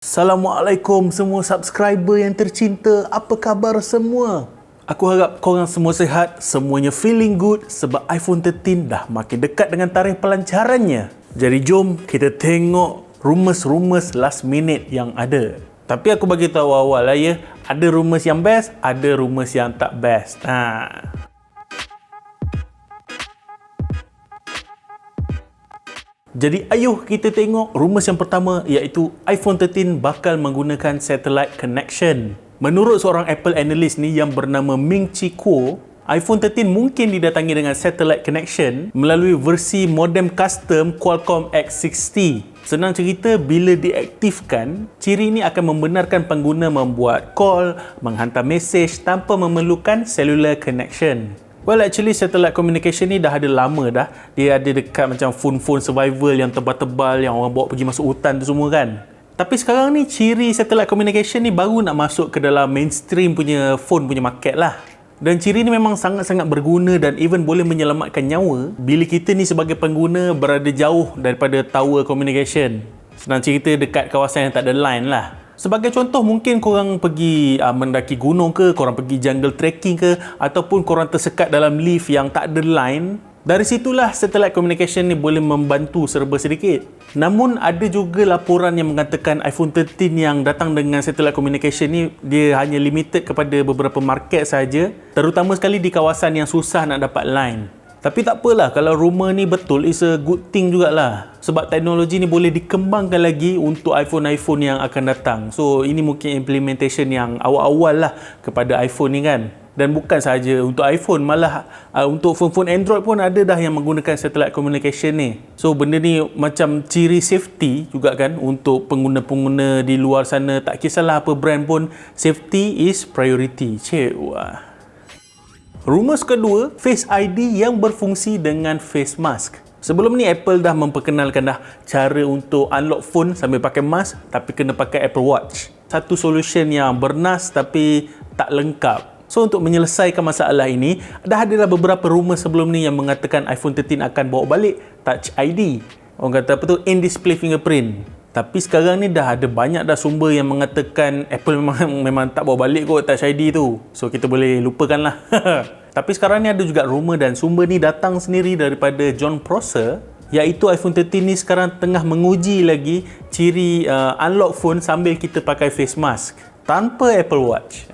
Assalamualaikum semua subscriber yang tercinta. Apa khabar semua? Aku harap korang semua sihat, semuanya feeling good sebab iPhone 13 dah makin dekat dengan tarikh pelancarannya. Jadi jom kita tengok rumours-rumours last minute yang ada. Tapi aku bagi tahu awal lah ya, ada rumours yang best, ada rumours yang tak best. Jadi ayuh kita tengok rumours yang pertama, iaitu iPhone 13 bakal menggunakan satellite connection. Menurut seorang Apple analyst ni yang bernama Ming Chi Kuo, iPhone 13 mungkin didatangi dengan satellite connection melalui versi modem custom Qualcomm X60. Senang cerita, bila diaktifkan, ciri ini akan membenarkan pengguna membuat call, menghantar mesej tanpa memerlukan cellular connection. Well, actually satellite communication ni dah ada lama dah. Dia ada dekat macam phone-phone survival yang tebal-tebal yang orang bawa pergi masuk hutan tu semua kan. Tapi sekarang ni ciri satellite communication ni baru nak masuk ke dalam mainstream punya phone punya market lah. Dan ciri ni memang sangat-sangat berguna dan even boleh menyelamatkan nyawa bila kita ni sebagai pengguna berada jauh daripada tower communication. Senang cerita, dekat kawasan yang tak ada line lah. Sebagai contoh, mungkin korang pergi mendaki gunung ke, korang pergi jungle trekking ke, ataupun korang tersekat dalam lift yang tak ada line. Dari situlah satellite communication ni boleh membantu serba sedikit. Namun ada juga laporan yang mengatakan iPhone 13 yang datang dengan satellite communication ni dia hanya limited kepada beberapa market saja, terutama sekali di kawasan yang susah nak dapat line. Tapi tak apalah, kalau rumor ni betul, it's a good thing jugalah. Sebab teknologi ni boleh dikembangkan lagi untuk iPhone-iPhone yang akan datang. So, ini mungkin implementation yang awal-awal lah kepada iPhone ni kan. Dan bukan sahaja untuk iPhone, malah untuk phone-phone Android pun ada dah yang menggunakan satellite communication ni. So, benda ni macam ciri safety juga kan untuk pengguna-pengguna di luar sana. Tak kisahlah apa brand pun, safety is priority. Cik, wah. Rumours kedua, Face ID yang berfungsi dengan face mask. Sebelum ni Apple dah memperkenalkan dah cara untuk unlock phone sambil pakai mask, tapi kena pakai Apple Watch. Satu solution yang bernas tapi tak lengkap. So untuk menyelesaikan masalah ini, dah adalah beberapa rumours sebelum ni yang mengatakan iPhone 13 akan bawa balik Touch ID. Orang kata apa tu, in-display fingerprint. Tapi sekarang ni dah ada banyak dah sumber yang mengatakan Apple memang tak bawa balik kot Touch ID tu. So kita boleh lupakan lah. Tapi sekarang ni ada juga rumor dan sumber ni datang sendiri daripada John Prosser, iaitu iPhone 13 ni sekarang tengah menguji lagi ciri unlock phone sambil kita pakai face mask tanpa Apple Watch.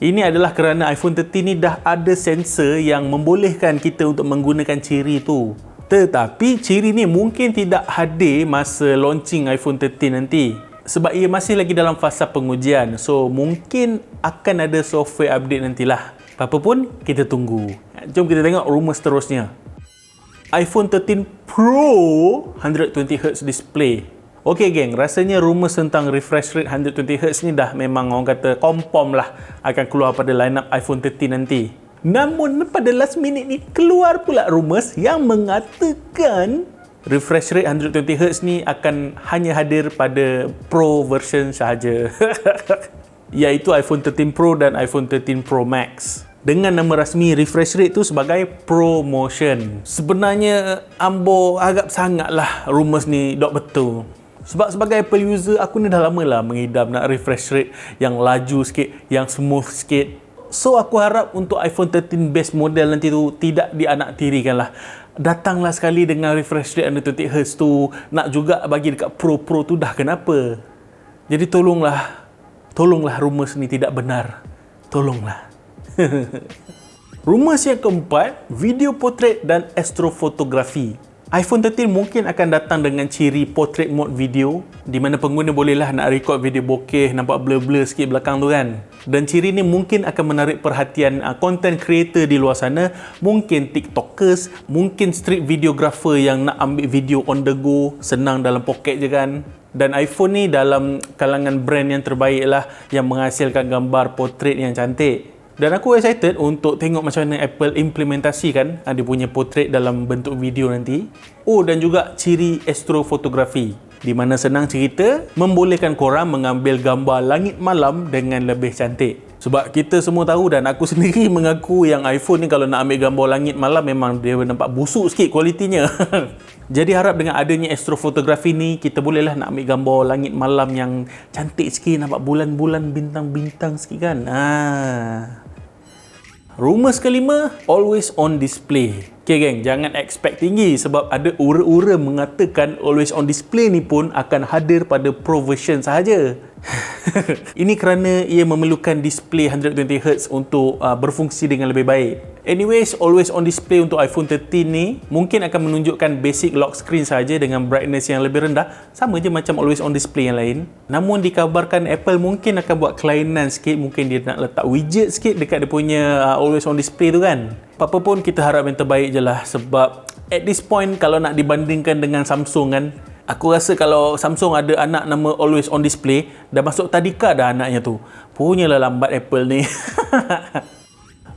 Ini adalah kerana iPhone 13 ni dah ada sensor yang membolehkan kita untuk menggunakan ciri tu. Tetapi ciri ni mungkin tidak hadir masa launching iPhone 13 nanti. Sebab ia masih lagi dalam fasa pengujian. So, mungkin akan ada software update nantilah. Apa pun, kita tunggu. Jom kita tengok rumor seterusnya. iPhone 13 Pro 120Hz display. Okey geng, rasanya rumor tentang refresh rate 120Hz ni dah memang orang kata confirm lah akan keluar pada lineup iPhone 13 nanti. Namun pada last minute ni keluar pula rumours yang mengatakan refresh rate 120Hz ni akan hanya hadir pada Pro version sahaja. Iaitu iPhone 13 Pro dan iPhone 13 Pro Max. Dengan nama rasmi refresh rate tu sebagai ProMotion. Sebenarnya ambo agak sangatlah rumours ni dok betul. Sebab sebagai Apple user, aku ni dah lama lah mengidam nak refresh rate yang laju sikit, yang smooth sikit. So aku harap untuk iPhone 13 base model nanti tu tidak dianaktirikan lah. Datanglah sekali dengan refresh rate 120Hz tu. Nak juga bagi dekat Pro tu dah kenapa? Jadi tolonglah rumours ni tidak benar. Tolonglah. Rumours yang keempat, video portrait dan astrofotografi. iPhone 13 mungkin akan datang dengan ciri portrait mode video, di mana pengguna bolehlah nak record video bokeh nampak blur-blur sikit belakang tu kan. Dan ciri ni mungkin akan menarik perhatian content creator di luar sana, mungkin tiktokers, mungkin street videographer yang nak ambil video on the go, senang dalam poket je kan. Dan iPhone ni dalam kalangan brand yang terbaik lah yang menghasilkan gambar portrait yang cantik. Dan aku excited untuk tengok macam mana Apple implementasikan dia punya portrait dalam bentuk video nanti. Oh, dan juga ciri astrofotografi, di mana senang cerita membolehkan korang mengambil gambar langit malam dengan lebih cantik. Sebab kita semua tahu dan aku sendiri mengaku yang iPhone ni kalau nak ambil gambar langit malam memang dia nampak busuk sikit kualitinya. Jadi harap dengan adanya astrofotografi ni kita bolehlah nak ambil gambar langit malam yang cantik sikit, nampak bulan-bulan, bintang-bintang sikit kan. Rumours kelima, always on display. Okay geng, jangan expect tinggi sebab ada ura-ura mengatakan always on display ni pun akan hadir pada Pro version sahaja. Ini kerana ia memerlukan display 120Hz untuk berfungsi dengan lebih baik. Anyways, always on display untuk iPhone 13 ni mungkin akan menunjukkan basic lock screen saja dengan brightness yang lebih rendah, sama je macam always on display yang lain. Namun dikabarkan Apple mungkin akan buat kelainan sikit, mungkin dia nak letak widget sikit dekat dia punya always on display tu kan. Apa pun kita harap yang terbaik je lah, sebab at this point kalau nak dibandingkan dengan Samsung kan, aku rasa kalau Samsung ada anak nama always on display, dah masuk tadika dah anaknya tu. Punyalah lambat Apple ni.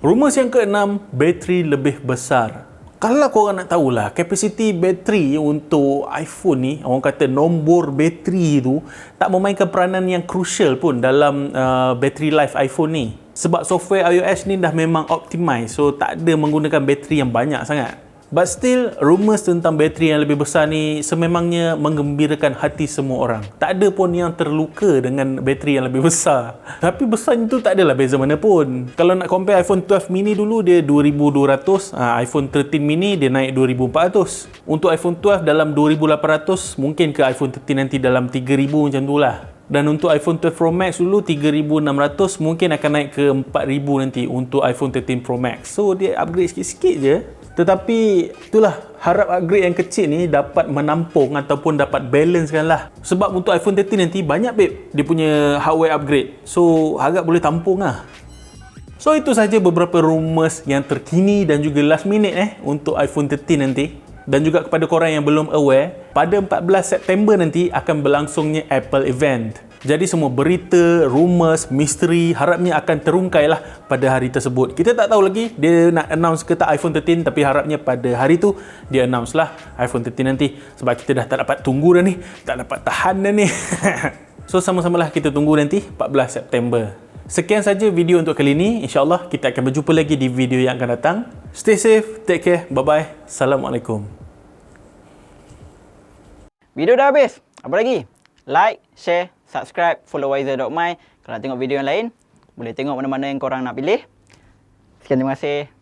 Rumours yang keenam, bateri lebih besar. Kalau korang nak tahulah, kapasiti bateri untuk iPhone ni, orang kata nombor bateri tu tak memainkan peranan yang crucial pun dalam bateri life iPhone ni. Sebab software iOS ni dah memang optimize, so tak ada menggunakan bateri yang banyak sangat. But still, rumours tentang bateri yang lebih besar ni sememangnya menggembirakan hati semua orang. Tak ada pun yang terluka dengan bateri yang lebih besar. Tapi besarnya tu tak adalah beza mana pun. Kalau nak compare iPhone 12 mini dulu dia 2200, iPhone 13 mini dia naik 2400. Untuk iPhone 12 dalam 2800, mungkin ke iPhone 13 nanti dalam 3000 macam tu lah. Dan untuk iPhone 12 Pro Max dulu 3600, mungkin akan naik ke 4000 nanti untuk iPhone 13 Pro Max. So dia upgrade sikit-sikit je. Tetapi itulah, harap upgrade yang kecil ni dapat menampung ataupun dapat balancekan lah. Sebab untuk iPhone 13 nanti banyak babe dia punya hardware upgrade. So harap boleh tampung lah. So itu saja beberapa rumours yang terkini dan juga last minute untuk iPhone 13 nanti. Dan juga kepada korang yang belum aware, pada 14 September nanti akan berlangsungnya Apple event. Jadi semua berita, rumours, misteri harapnya akan terungkai lah pada hari tersebut. Kita tak tahu lagi dia nak announce ke tak iPhone 13, tapi harapnya pada hari tu dia announce lah iPhone 13 nanti. Sebab kita dah tak dapat tunggu dah ni, tak dapat tahan dah ni. So sama-samalah kita tunggu nanti 14 September. Sekian saja video untuk kali ini. InsyaAllah kita akan berjumpa lagi di video yang akan datang. Stay safe, take care, bye-bye. Assalamualaikum. Video dah habis. Apa lagi? Like, share, subscribe, follow Wiser.my. Kalau nak tengok video yang lain, boleh tengok mana-mana yang korang nak pilih. Sekian, terima kasih.